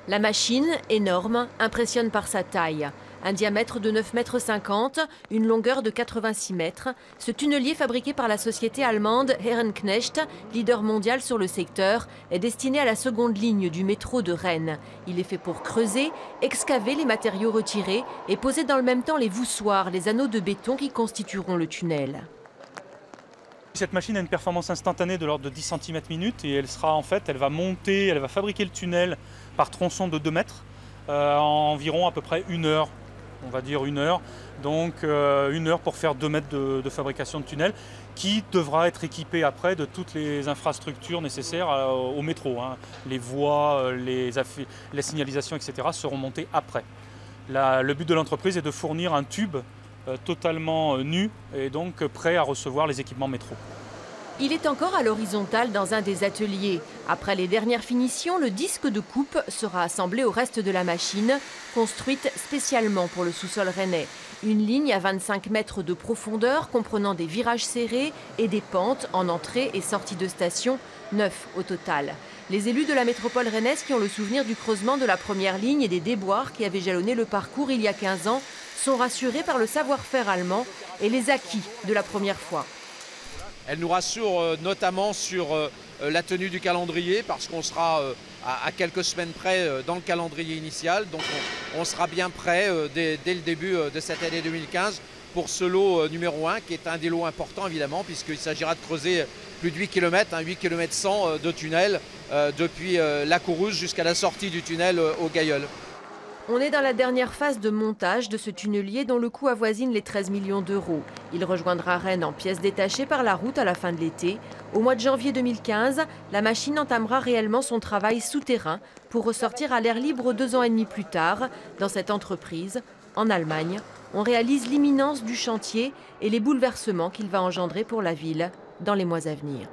La machine, énorme, impressionne par sa taille. Un diamètre de 9,50 m, une longueur de 86 mètres. Ce tunnelier fabriqué par la société allemande Herrenknecht, leader mondial sur le secteur, est destiné à la seconde ligne du métro de Rennes. Il est fait pour creuser, excaver les matériaux retirés et poser dans le même temps les voussoirs, les anneaux de béton qui constitueront le tunnel. Cette machine a une performance instantanée de l'ordre de 10 cm/min et elle va monter, elle va fabriquer le tunnel par tronçon de 2 mètres en environ à peu près 1 heure, on va dire 1 heure. Donc 1 heure pour faire 2 mètres de fabrication de tunnel qui devra être équipé après de toutes les infrastructures nécessaires au métro. Les voies, la signalisation, etc. seront montées après. Le but de l'entreprise est de fournir un tube totalement nu et donc prêt à recevoir les équipements métro. Il est encore à l'horizontale dans un des ateliers. Après les dernières finitions, le disque de coupe sera assemblé au reste de la machine, construite spécialement pour le sous-sol rennais. Une ligne à 25 mètres de profondeur comprenant des virages serrés et des pentes en entrée et sortie de station, 9 au total. Les élus de la métropole rennaise qui ont le souvenir du creusement de la première ligne et des déboires qui avaient jalonné le parcours il y a 15 ans sont rassurés par le savoir-faire allemand et les acquis de la première fois. Elle nous rassure notamment sur la tenue du calendrier parce qu'on sera à quelques semaines près dans le calendrier initial. Donc on sera bien prêt dès le début de cette année 2015 pour ce lot numéro 1 qui est un des lots importants évidemment puisqu'il s'agira de creuser plus de 8 km, 8 km 100 de tunnel depuis la Courrouze jusqu'à la sortie du tunnel au Gailleul. On est dans la dernière phase de montage de ce tunnelier dont le coût avoisine les 13 millions d'euros. Il rejoindra Rennes en pièces détachées par la route à la fin de l'été. Au mois de janvier 2015, la machine entamera réellement son travail souterrain pour ressortir à l'air libre 2 ans et demi plus tard. Dans cette entreprise, en Allemagne, on réalise l'imminence du chantier et les bouleversements qu'il va engendrer pour la ville dans les mois à venir.